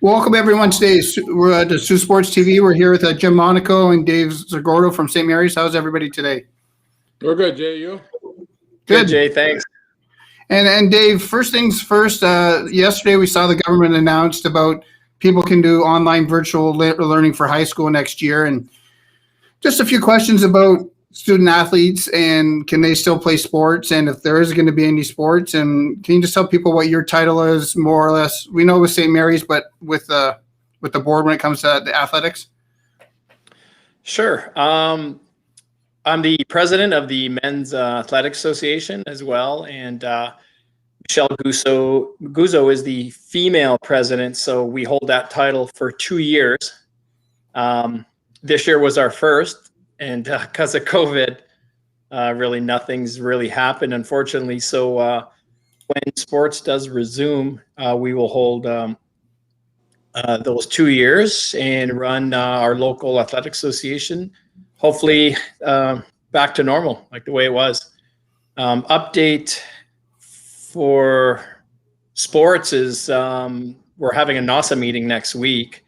Welcome everyone today. We're at Saultsports TV. We're here with Jim Monico and Dave Zagordo from St. Mary's. How's everybody today? We're good, Jay. You? Good, Jay. Thanks. And Dave, first things first, yesterday we saw the government announced about people can do online virtual learning for high school next year. And just a few questions about student athletes and can they still play sports, and if there is going to be any sports, and can you just tell people what your title is more or less? We know with St. Mary's, but with the board when it comes to the athletics. Sure. I'm the president of the Men's Athletic Association as well, and Michelle Guzzo is the female president, so we hold that title for 2 years. This year was our first. And because of COVID, really nothing's really happened, unfortunately. So when sports does resume, we will hold those 2 years and run our local athletic association, hopefully back to normal, like the way it was. Update for sports is we're having a NASA meeting next week.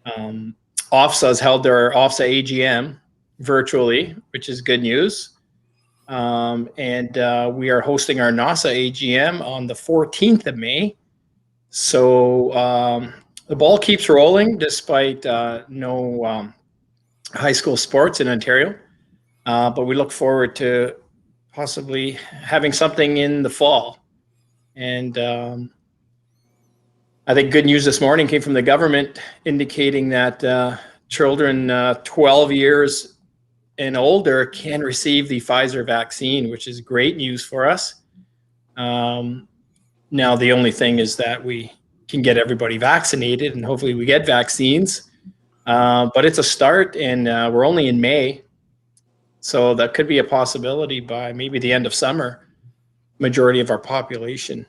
OFSA has held their OFSA AGM virtually, which is good news. And we are hosting our NASA AGM on the 14th of May. So the ball keeps rolling despite no high school sports in Ontario. But we look forward to possibly having something in the fall. And I think good news this morning came from the government indicating that children 12 years and older can receive the Pfizer vaccine, which is great news for us. Now, the only thing is that we can get everybody vaccinated, and hopefully we get vaccines. But it's a start, and we're only in May. So that could be a possibility by maybe the end of summer. Majority of our population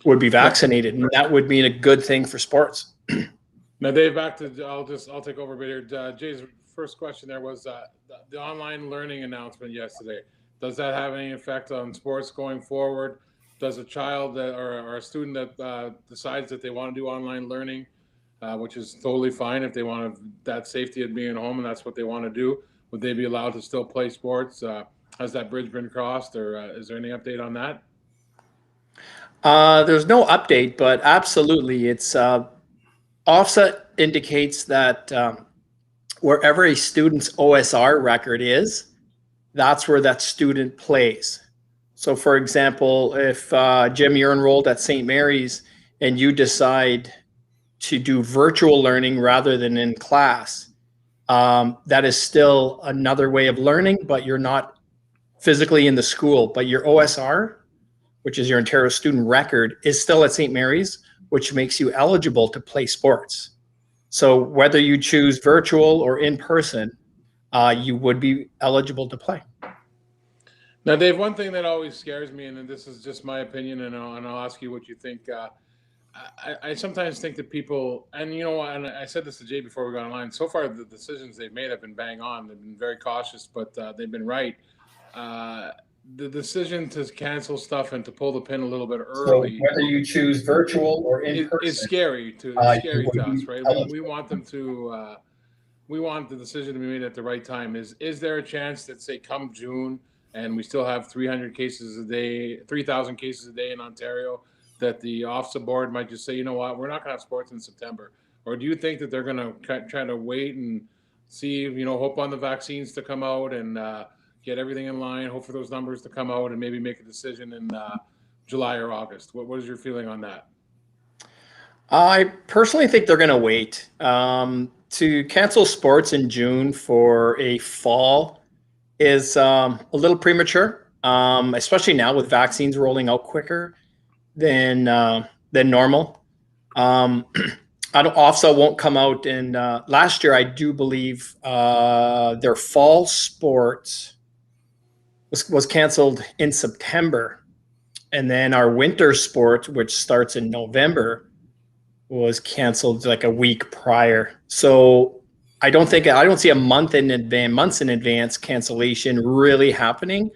would be vaccinated, and that would mean a good thing for sports. Now, Dave, back to I'll take over a bit here. Jay's first question there was the online learning announcement yesterday. Does that have any effect on sports going forward? Does a child or a student that decides that they want to do online learning, which is totally fine if they want that safety of being at home and that's what they want to do, would they be allowed to still play sports? Has that bridge been crossed, or is there any update on that? There's no update, but absolutely. It's OFSA indicates that wherever a student's OSR record is, that's where that student plays. So for example, if Jim, you're enrolled at St. Mary's and you decide to do virtual learning rather than in class, that is still another way of learning, but you're not physically in the school. But your OSR, which is your Ontario student record, is still at St. Mary's, which makes you eligible to play sports. So whether you choose virtual or in person, you would be eligible to play. Now, Dave, one thing that always scares me, and this is just my opinion, and I'll ask you what you think. I sometimes think that people, and you know, and I said this to Jay before we got online, so far the decisions they've made have been bang on. They've been very cautious, but they've been right. The decision to cancel stuff and to pull the pin a little bit early, so whether you choose virtual or in person, is scary to us, right? We want them to, we want the decision to be made at the right time. Is there a chance that, say, come June, and we still have 300 cases a day, 3,000 cases a day in Ontario, that the OFSA board might just say, you know what, we're not going to have sports in September? Or do you think that they're going to try to wait and see, you know, hope on the vaccines to come out and get everything in line, hope for those numbers to come out, and maybe make a decision in July or August? What is your feeling on that? I personally think they're going to wait. To cancel sports in June for a fall is a little premature, especially now with vaccines rolling out quicker than normal. OFSA won't come out in last year. I do believe their fall sports was canceled in September, and then our winter sport, which starts in November, was canceled like a week prior. So I don't see a months in advance cancellation really happening.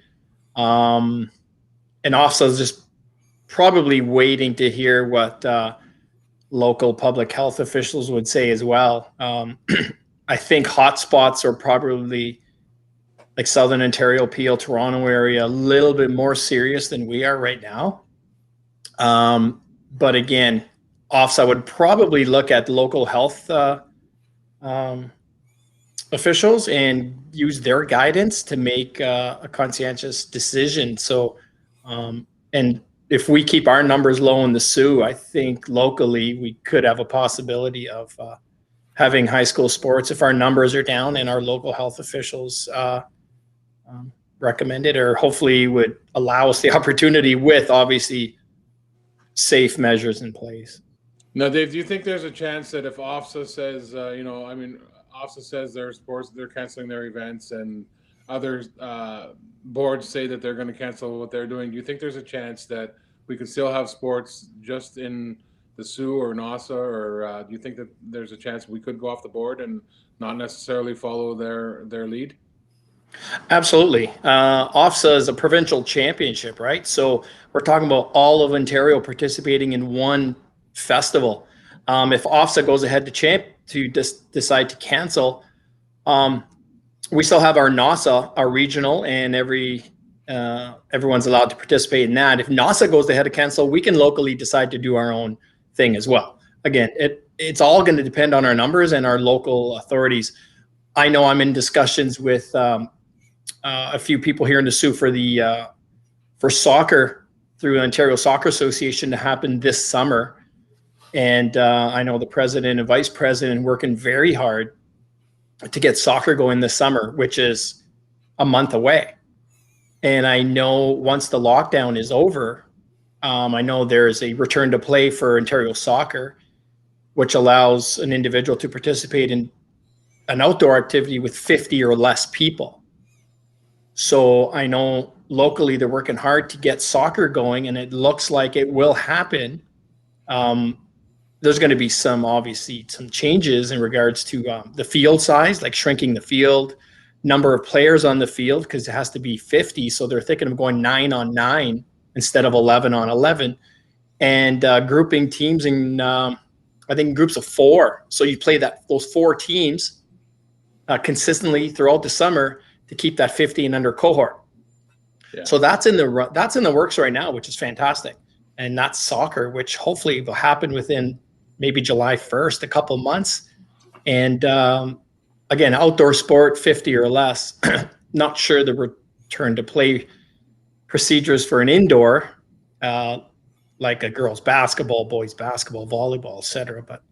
And OFSA is just probably waiting to hear what local public health officials would say as well. I think hotspots are probably like Southern Ontario, Peel, Toronto area, a little bit more serious than we are right now. But again, OFSA would probably look at local health officials and use their guidance to make a conscientious decision. So, and if we keep our numbers low in the Soo, I think locally we could have a possibility of having high school sports if our numbers are down and our local health officials recommend it, or hopefully would allow us the opportunity with obviously safe measures in place. Now, Dave, do you think there's a chance that if OFSA says, OFSA says their sports, they're canceling their events, and other boards say that they're going to cancel what they're doing, do you think there's a chance that we could still have sports just in the Soo or NASA, or do you think that there's a chance we could go off the board and not necessarily follow their lead? Absolutely. OFSA is a provincial championship, right? So we're talking about all of Ontario participating in one festival. If OFSA goes ahead to decide to cancel, we still have our NASA, our regional, and everyone's allowed to participate in that. If NASA goes ahead to cancel, we can locally decide to do our own thing as well. Again, it's all going to depend on our numbers and our local authorities. I know I'm in discussions with a few people here in the Soo for soccer through Ontario Soccer Association to happen this summer. And I know the president and vice president working very hard to get soccer going this summer, which is a month away. And I know once the lockdown is over, I know there's a return to play for Ontario soccer, which allows an individual to participate in an outdoor activity with 50 or less people. So I know locally they're working hard to get soccer going, and it looks like it will happen. There's going to be obviously some changes in regards to the field size, like shrinking the field, number of players on the field, because it has to be 50. So they're thinking of going 9-on-9 instead of 11-on-11, and grouping teams in, I think, groups of 4. So you play those 4 teams consistently throughout the summer to keep that 50 and under cohort. Yeah. So that's in the works right now, which is fantastic. And that's soccer, which hopefully will happen within maybe July 1st, a couple months. And again, outdoor sport, 50 or less. Not sure the return to play procedures for an indoor, like a girls' basketball, boys' basketball, volleyball, etc. But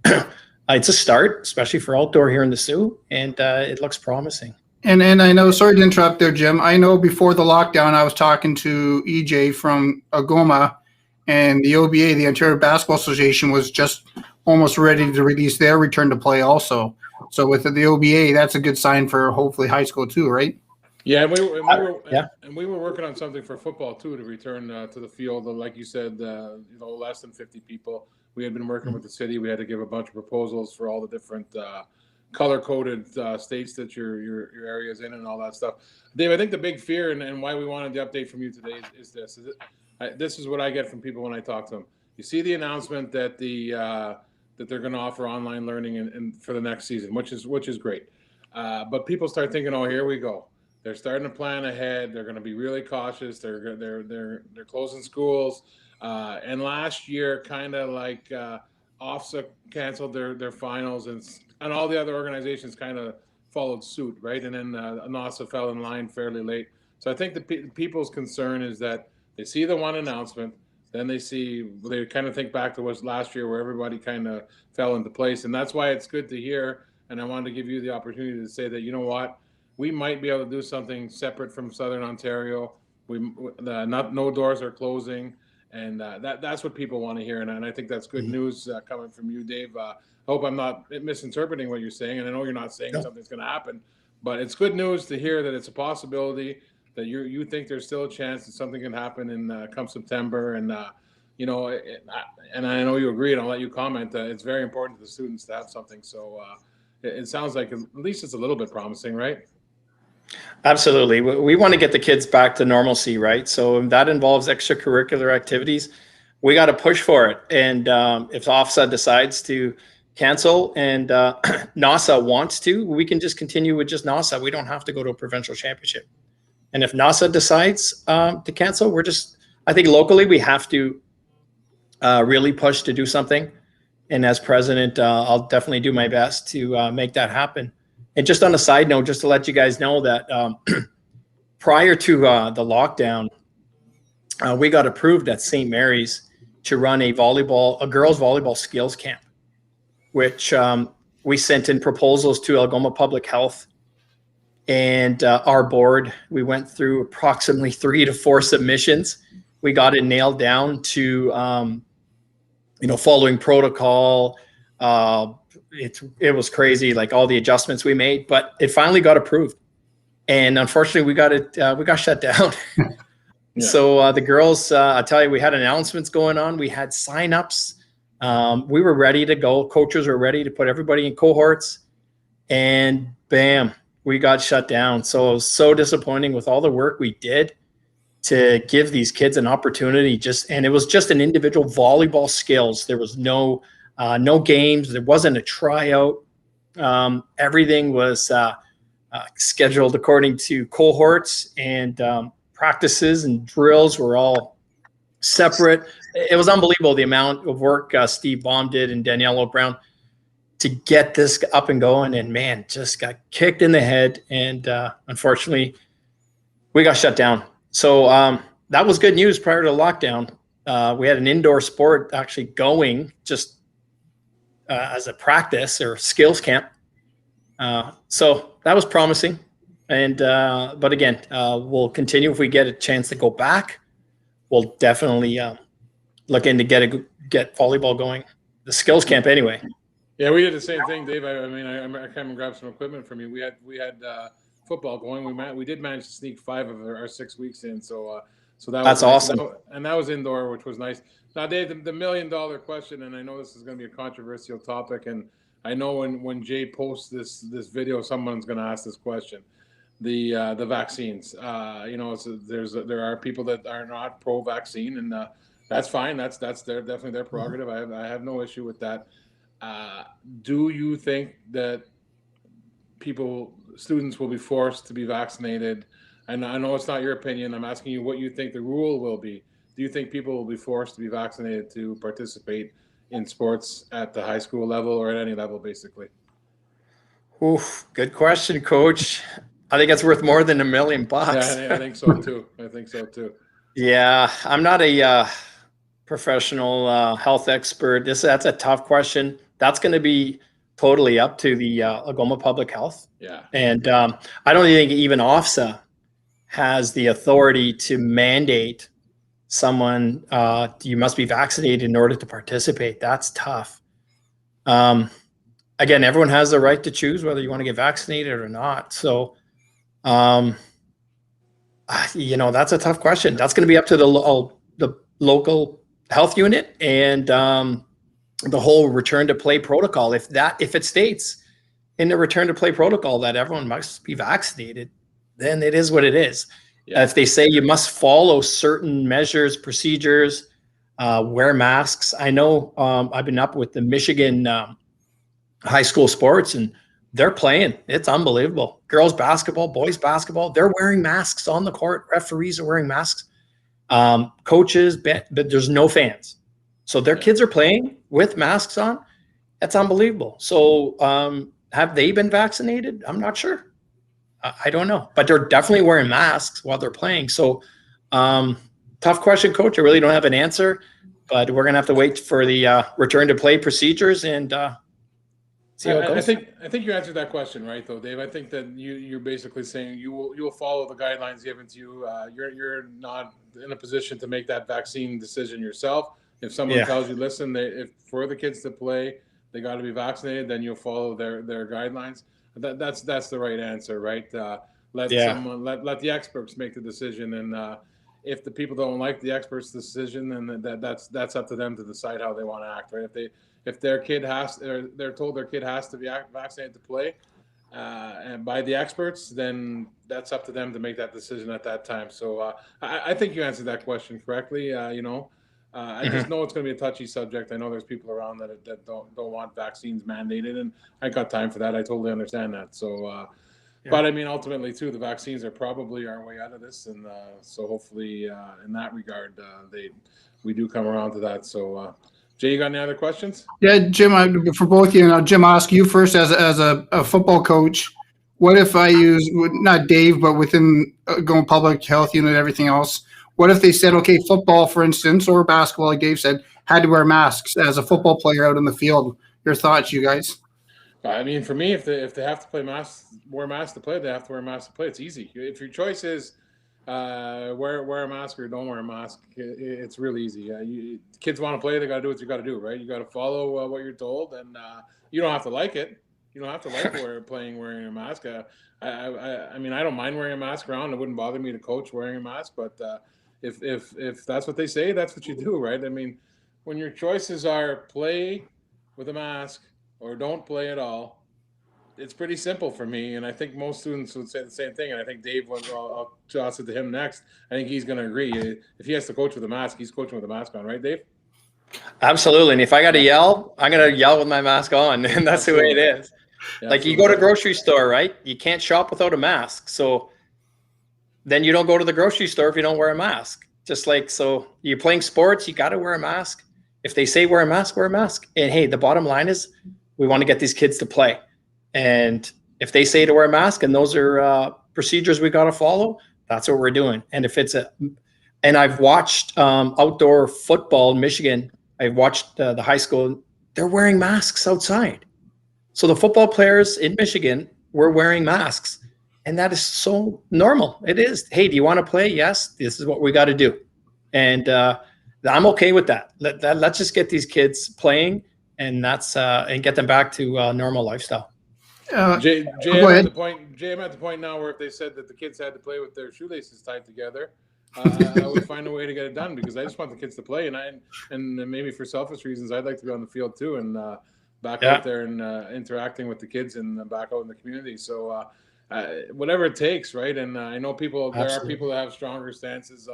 it's a start, especially for outdoor here in the Soo, and it looks promising. And I know, sorry to interrupt there, Jim. I know before the lockdown, I was talking to EJ from Agoma, and the OBA, the Ontario Basketball Association, was just almost ready to release their return to play also. So with the OBA, that's a good sign for hopefully high school too, right? Yeah, and we were working on something for football too, to return to the field. Like you said, less than 50 people. We had been working with the city. We had to give a bunch of proposals for all the different color-coded states that your area is in and all that stuff. Dave, I think the big fear and why we wanted the update from you today is this. This is what I get from people when I talk to them. You see the announcement that that they're going to offer online learning and for the next season, which is great. But people start thinking, oh, here we go. They're starting to plan ahead. They're going to be really cautious. They're closing schools. And last year, kind of like OFSA canceled their finals, and all the other organizations kind of followed suit, right? And then NASA fell in line fairly late. So I think the people's concern is that they see the one announcement, then they kind of think back to what last year where everybody kind of fell into place. And that's why it's good to hear. And I wanted to give you the opportunity to say that, you know what, we might be able to do something separate from Southern Ontario. No doors are closing. And that's what people want to hear. And I think that's good news coming from you, Dave. I hope I'm not misinterpreting what you're saying. And I know you're not saying something's going to happen. But it's good news to hear that it's a possibility, that you think there's still a chance that something can happen in come September. And, and I know you agree, and I'll let you comment. It's very important to the students to have something. So it sounds like at least it's a little bit promising, right? Absolutely. We want to get the kids back to normalcy, right? So that involves extracurricular activities. we got to push for it. And if OFSA decides to cancel and NASA wants to, we can just continue with just NASA. We don't have to go to a provincial championship. And if NASA decides to cancel, I think locally we have to really push to do something. And as president, I'll definitely do my best to make that happen. And just on a side note, just to let you guys know that prior to the lockdown, we got approved at St. Mary's to run a girls volleyball skills camp, which we sent in proposals to Algoma Public Health and our board. We went through approximately 3 to 4 submissions. We got it nailed down to, following protocol. It was crazy, like all the adjustments we made, but it finally got approved. And unfortunately, we got shut down. Yeah. So the girls, I tell you, we had announcements going on. We had signups. We were ready to go. Coaches were ready to put everybody in cohorts, and bam, we got shut down. So it was so disappointing with all the work we did to give these kids an opportunity. And it was just an individual volleyball skills. There was no games. There wasn't a tryout. Everything was scheduled according to cohorts, and practices and drills were all separate. It was unbelievable the amount of work Steve Baum did and Danielle Brown to get this up and going, and man, just got kicked in the head. And unfortunately, we got shut down. So that was good news prior to lockdown. We had an indoor sport actually going just as a practice or skills camp. So that was promising. And but again, we'll continue if we get a chance to go back. We'll definitely look into get volleyball going. The skills camp anyway. Yeah, we did the same thing, Dave. I mean, I came and grabbed some equipment from you. We had football going. We did manage to sneak 5 of our 6 weeks in. So that's awesome. And that was indoor, which was nice. Now, Dave, the $1 million question, and I know this is going to be a controversial topic, and I know when Jay posts this video, someone's going to ask this question. The vaccines, so there are people that are not pro-vaccine, and that's fine. That's definitely their prerogative. I have no issue with that. Do you think that students will be forced to be vaccinated? And I know it's not your opinion. I'm asking you what you think the rule will be. Do you think people will be forced to be vaccinated to participate in sports at the high school level or at any level, basically? Oof, good question, Coach. I think it's worth more than $1 million. Yeah, I think so too. Yeah, I'm not a professional health expert. That's a tough question. That's going to be totally up to the Algoma Public Health. Yeah. And I don't think even OFSA has the authority to mandate someone, you must be vaccinated in order to participate. That's tough. Again, everyone has the right to choose whether you want to get vaccinated or not. So, that's a tough question. That's going to be up to the local health unit and the whole return to play protocol. If it states in the return to play protocol that everyone must be vaccinated, then it is what it is. Yeah. If they say you must follow certain measures, procedures, wear masks. I know I've been up with the Michigan high school sports, and they're playing. It's unbelievable. Girls basketball, boys basketball, they're wearing masks on the court. Referees are wearing masks. Coaches, but there's no fans. So their kids are playing with masks on. That's unbelievable. So have they been vaccinated? I'm not sure. I don't know. But they're definitely wearing masks while they're playing. So tough question, Coach. I really don't have an answer. But we're going to have to wait for the return to play procedures and see how it goes. I think you answered that question right, though, Dave. I think that you're basically saying you will follow the guidelines given to you. You're not in a position to make that vaccine decision yourself. If someone tells you, listen, if for the kids to play, they got to be vaccinated, then you'll follow their guidelines. That's the right answer, right? Let the experts make the decision, and if the people don't like the experts' decision, then that's up to them to decide how they want to act, right? If their kid they're told their kid has to be vaccinated to play, and by the experts, then that's up to them to make that decision at that time. So I think you answered that question correctly. I just know it's going to be a touchy subject. I know there's people around that don't want vaccines mandated, and I got time for that. I totally understand that. So, but I mean, ultimately too, the vaccines are probably our way out of this, and so hopefully, in that regard, we do come around to that. So, Jay, you got any other questions? Yeah, Jim, for both of you, now Jim, I'll ask you first as a football coach. What if I use, not Dave, but within going public health unit, everything else? What if they said, okay, football, for instance, or basketball, like Dave said, had to wear masks as a football player out in the field? Your thoughts, you guys? I mean, for me, if they have to wear masks to play, they have to wear masks to play. It's easy. If your choice is wear a mask or don't wear a mask, it's really easy. Kids want to play, they got to do what you got to do, right? You got to follow what you're told, and you don't have to like it. You don't have to like wearing a mask. I mean, I don't mind wearing a mask around. It wouldn't bother me to coach wearing a mask, but if that's what they say, that's what you do, right? I mean, when your choices are play with a mask or don't play at all, it's pretty simple for me. And I think most students would say the same thing. And I think Dave, I'll toss it to him next. I think he's going to agree. If he has to coach with a mask, he's coaching with a mask on, right, Dave? Absolutely. And if I got to yell, I'm going to yell with my mask on, and that's Absolutely. The way it is. Yeah, like you go to a grocery store, right? You can't shop without a mask. So then you don't go to the grocery store if you don't wear a mask. Just like, so you're playing sports, you got to wear a mask. If they say wear a mask, wear a mask. And hey, the bottom line is we want to get these kids to play. And if they say to wear a mask and those are procedures we got to follow, that's what we're doing. And if it's and I've watched outdoor football in Michigan. I've watched the high school. They're wearing masks outside. So the football players in Michigan were wearing masks. And that is so normal. It is. Hey, do you want to play? Yes. This is what we got to do. And I'm okay with that. Let's just get these kids playing, and and get them back to normal lifestyle. Jay, I'm at the point now where if they said that the kids had to play with their shoelaces tied together, I would find a way to get it done, because I just want the kids to play, and maybe for selfish reasons, I'd like to be on the field too, and back out there and interacting with the kids and back out in the community. So whatever it takes, right? And I know there Absolutely. Are people that have stronger stances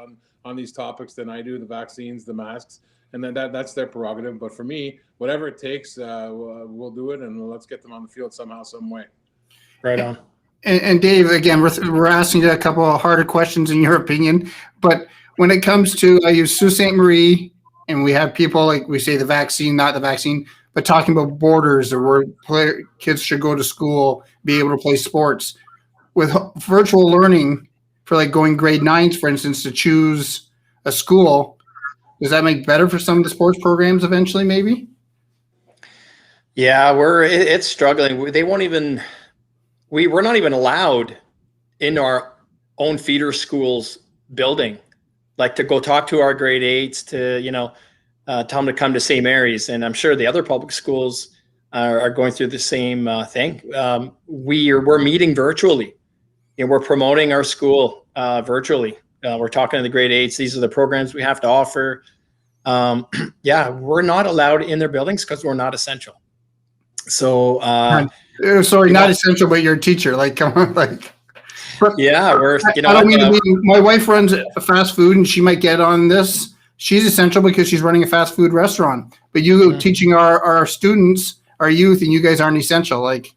on these topics than I do, the vaccines, the masks, and then that's their prerogative. But for me, whatever it takes, we'll do it, and let's get them on the field somehow, some way. Right on. And Dave, again, we're asking you a couple of harder questions in your opinion, but when it comes to, I use Sault Ste. Marie, and we have people like we say the vaccine, not the vaccine, but talking about borders or where kids should go to school, be able to play sports. With virtual learning for like going grade 9s, for instance, to choose a school, does that make better for some of the sports programs eventually, maybe? Yeah, it's struggling. They won't even, we're not even allowed in our own feeder schools building, like to go talk to our grade 8s to, tell them to come to St. Mary's. And I'm sure the other public schools are going through the same thing. We're meeting virtually, and we're promoting our school virtually. We're talking to the grade 8s. These are the programs we have to offer. We're not allowed in their buildings because we're not essential. So, sorry, not essential, but you're a teacher. Like, come on, like. Yeah, I don't mean to be. My wife runs a fast food, and she might get on this. She's essential because she's running a fast food restaurant. But you teaching our students, our youth, and you guys aren't essential. Like,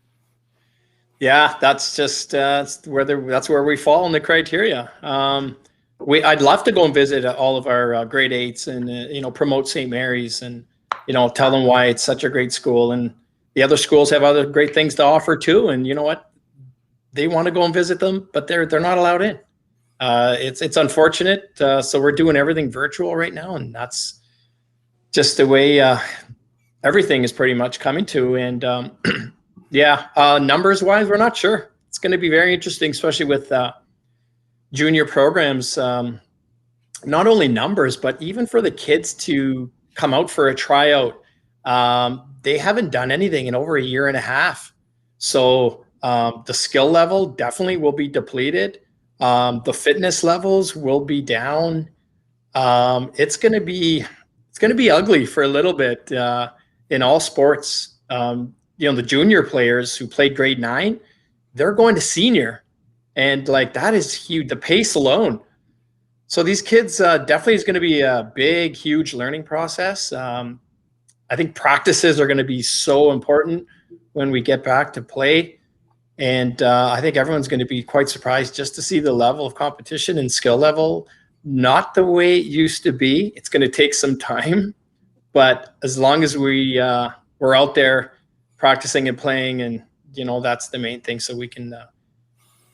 yeah, that's just that's where we fall in the criteria. I'd love to go and visit all of our grade 8s and promote St. Mary's and tell them why it's such a great school, and the other schools have other great things to offer too. And you know what? They want to go and visit them, but they're not allowed in. It's unfortunate. So we're doing everything virtual right now, and that's just the way everything is pretty much coming to. And numbers wise, we're not sure. It's going to be very interesting, especially with junior programs. Not only numbers, but even for the kids to come out for a tryout. They haven't done anything in over a year and a half. So the skill level definitely will be depleted. The fitness levels will be down. It's going to be ugly for a little bit in all sports. The junior players who played grade 9, they're going to senior, and like that is huge. The pace alone. So these kids definitely is going to be a big, huge learning process. I think practices are going to be so important when we get back to play. And I think everyone's going to be quite surprised just to see the level of competition and skill level, not the way it used to be. It's going to take some time, but as long as we're out there practicing and playing, and that's the main thing, so we can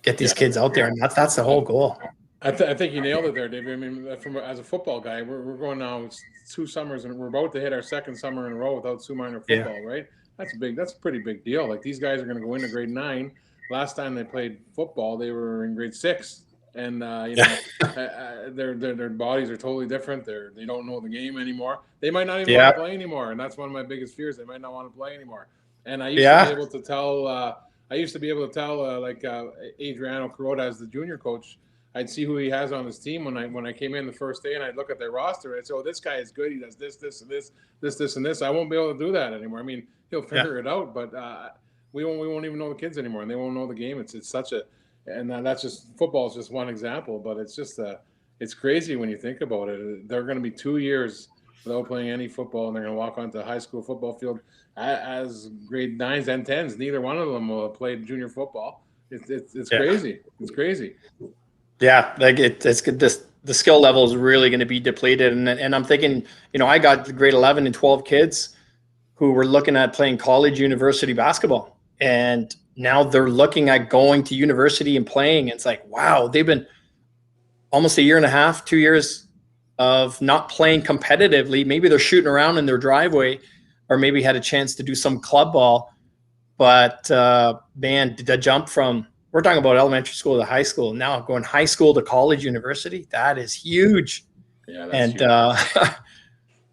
get these kids out there, and that's the whole goal. I think you nailed it there, Dave. I mean, as a football guy, we're going now. It's 2 summers, and we're about to hit our 2nd summer in a row without Sioux minor football, right? That's a pretty big deal. Like, these guys are going to go into grade 9. Last time they played football, they were in grade 6, and their bodies are totally different. They don't know the game anymore. They might not even want to play anymore, and that's one of my biggest fears. They might not want to play anymore. And I used to be able to tell. Like Adriano Carota as the junior coach, I'd see who he has on his team when I came in the first day, and I'd look at their roster and I'd say, "Oh, this guy is good. He does this, this, and this, this, and this." I won't be able to do that anymore. I mean, he'll figure it out, but we won't even know the kids anymore, and they won't know the game. It's such a, and that's just, football is just one example, but it's just it's crazy when you think about it. They're going to be 2 years without playing any football, and they're going to walk onto a high school football field as grade 9s and 10s. Neither one of them will have played junior football. It's crazy. It's crazy. Yeah, like it's good. The skill level is really going to be depleted, and I'm thinking, I got grade 11 and 12 kids who were looking at playing college, university basketball, and now they're looking at going to university and playing. It's like, wow, they've been almost a year and a half, 2 years of not playing competitively. Maybe they're shooting around in their driveway, or maybe had a chance to do some club ball, but man, the jump from, we're talking about elementary school to high school. Now going high school to college, university, that is huge. Yeah, that's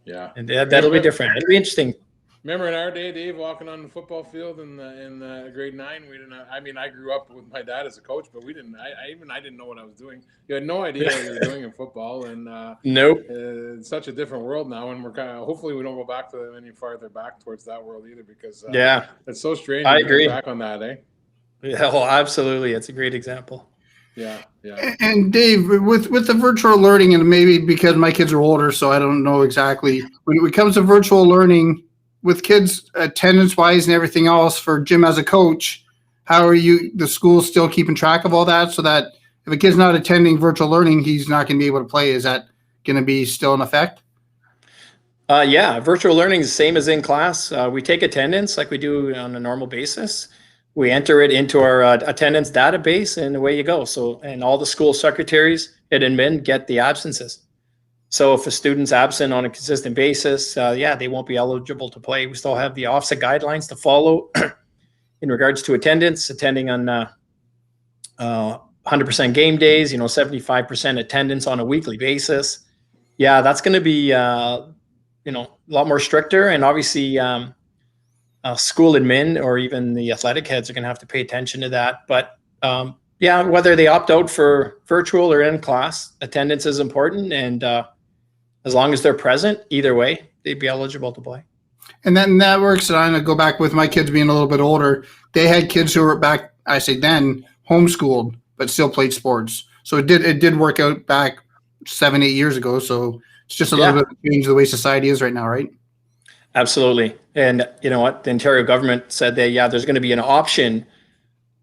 huge. And that'll be different. It'll be interesting. Remember in our day, Dave, walking on the football field in grade 9, we didn't. I mean, I grew up with my dad as a coach, but we didn't. I didn't know what I was doing. You had no idea what you were doing in football, and nope. It's such a different world now, and we're hopefully we don't go back to any farther back towards that world either, because it's so strange. I agree. Back on that, eh? Yeah, well, absolutely. It's a great example. Yeah. And Dave, with the virtual learning, and maybe because my kids are older, so I don't know exactly, when it comes to virtual learning with kids attendance-wise and everything else, for Jim as a coach, how are the school still keeping track of all that, so that if a kid's not attending virtual learning, he's not going to be able to play? Is that going to be still in effect? Yeah, virtual learning is the same as in class. We take attendance like we do on a normal basis. We enter it into our attendance database, and away you go. So, and all the school secretaries at admin get the absences. So if a student's absent on a consistent basis, they won't be eligible to play. We still have the offset guidelines to follow in regards to attendance, attending on 100% game days, 75% attendance on a weekly basis. Yeah, that's going to be, a lot more stricter, and obviously school admin or even the athletic heads are going to have to pay attention to that. But whether they opt out for virtual or in class, attendance is important, and as long as they're present, either way, they'd be eligible to play. And then that works. And I'm going to go back with my kids being a little bit older. They had kids who were back, I say then, homeschooled, but still played sports. So it did work out back 7-8 years ago. So it's just a little bit of change the way society is right now, right? Absolutely. And you know what? The Ontario government said that, there's going to be an option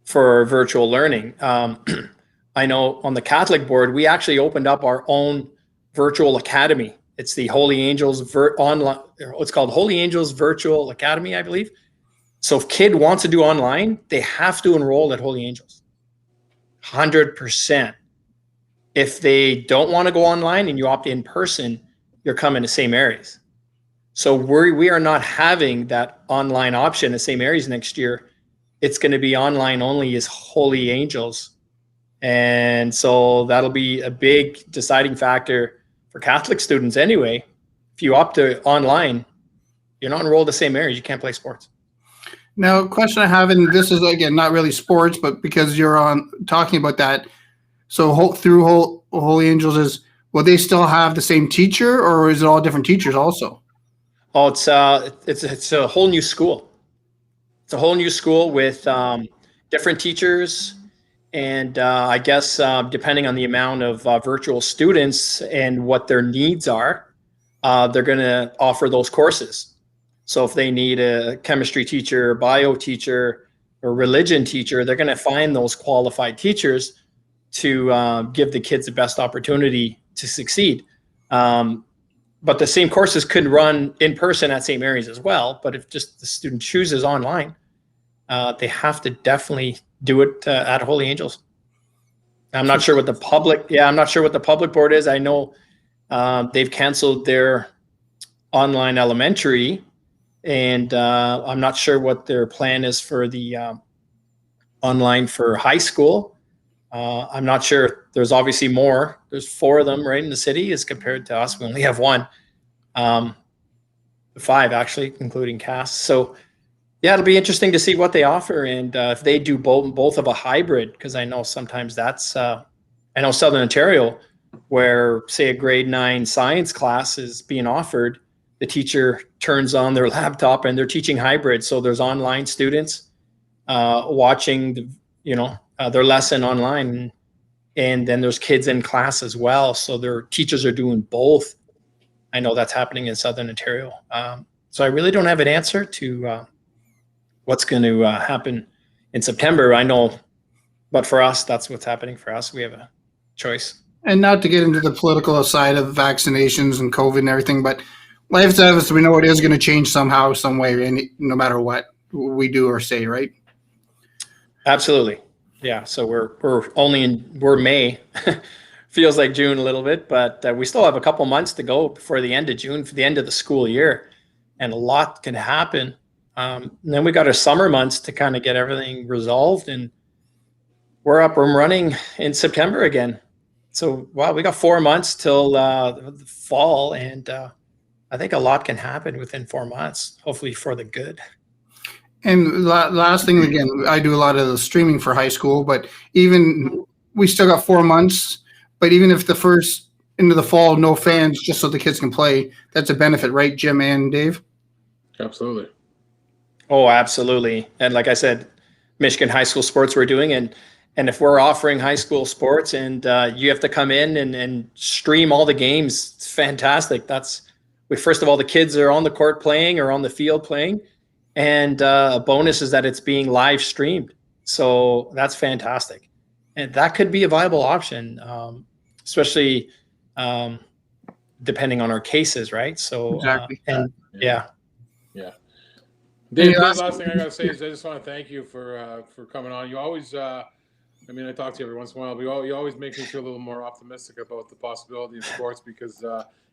for virtual learning. I know on the Catholic board, we actually opened up our own virtual academy. It's the Holy Angels online. It's called Holy Angels Virtual Academy, I believe. So if kid wants to do online, they have to enroll at Holy Angels. 100%. If they don't want to go online and you opt in person, you're coming to same areas. So we are not having that online option in the same areas next year. It's going to be online only as Holy Angels. And so that'll be a big deciding factor for Catholic students anyway. If you opt to online, you're not enrolled the same areas, you can't play sports. Now, a question I have, and this is, again, not really sports, but because you're on talking about that. So through Holy Angels, will they still have the same teacher, or is it all different teachers also? Oh, it's a whole new school. It's a whole new school with different teachers, And I guess depending on the amount of virtual students and what their needs are, they're going to offer those courses. So if they need a chemistry teacher, bio teacher, or religion teacher, they're going to find those qualified teachers to give the kids the best opportunity to succeed. But the same courses could run in person at St. Mary's as well. But if just the student chooses online, they have to definitely do it at Holy Angels. I'm not sure what the public, I'm not sure what the public board is. I know they've canceled their online elementary, and I'm not sure what their plan is for the online for high school. I'm not sure. There's obviously more. There's 4 of them right in the city as compared to us. We only have 1. 5 actually, including Cass. So yeah, it'll be interesting to see what they offer, and if they do both of a hybrid, because I know sometimes that's I know Southern Ontario, where say a grade 9 science class is being offered, the teacher turns on their laptop and they're teaching hybrid. So there's online students watching their lesson online, and then there's kids in class as well. So their teachers are doing both. I know that's happening in Southern Ontario. So I really don't have an answer to what's going to happen in September. I know, but for us, that's what's happening for us. We have a choice. And not to get into the political side of vaccinations and COVID and everything, but life to us, we know it is going to change somehow, some way, and no matter what we do or say, right? Absolutely. Yeah. So we're May. Feels like June a little bit, but we still have a couple months to go before the end of June, for the end of the school year, and a lot can happen. And then we got our summer months to kind of get everything resolved, and we're up and running in September again. So wow, we got 4 months till the fall, and I think a lot can happen within 4 months, hopefully for the good. And last thing, again, I do a lot of the streaming for high school, but even we still got 4 months. But even if the first into the fall, no fans, just so the kids can play, that's a benefit, right, Jim and Dave? Absolutely. Oh, absolutely. And like I said, Michigan high school sports we're doing, and if we're offering high school sports and you have to come in and stream all the games, it's fantastic. First of all, the kids are on the court playing or on the field playing, and a bonus is that it's being live streamed. So that's fantastic. And that could be a viable option, especially depending on our cases, right? So, exactly. Yeah. Dave, the last thing I got to say is I just want to thank you for coming on. You always, I talk to you every once in a while, but you always make me feel a little more optimistic about the possibility of sports, because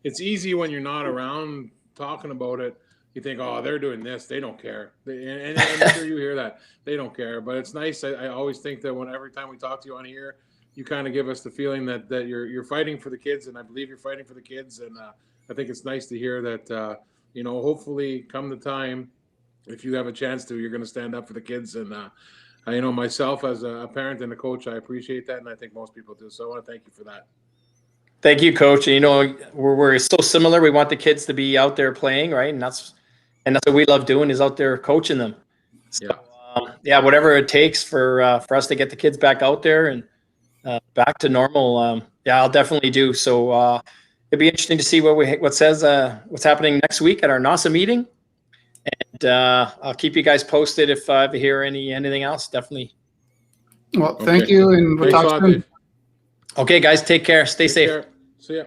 it's easy when you're not around talking about it. You think, oh, they're doing this, they don't care. And I'm sure you hear that. They don't care. But it's nice. I always think that every time we talk to you on here, you kind of give us the feeling that you're fighting for the kids, and I believe you're fighting for the kids. And I think it's nice to hear that, hopefully come the time, if you have a chance to, you're going to stand up for the kids. And myself as a parent and a coach, I appreciate that, and I think most people do. So I want to thank you for that. Thank you, Coach. We're so similar. We want the kids to be out there playing, right? And that's what we love doing, is out there coaching them. So, whatever it takes for us to get the kids back out there and back to normal. I'll definitely do. So it'd be interesting to see what's happening next week at our NASA meeting. And I'll keep you guys posted if I hear anything else. Definitely. Well, thank you, and we'll talk soon. Okay, guys, take care. Stay safe. See ya.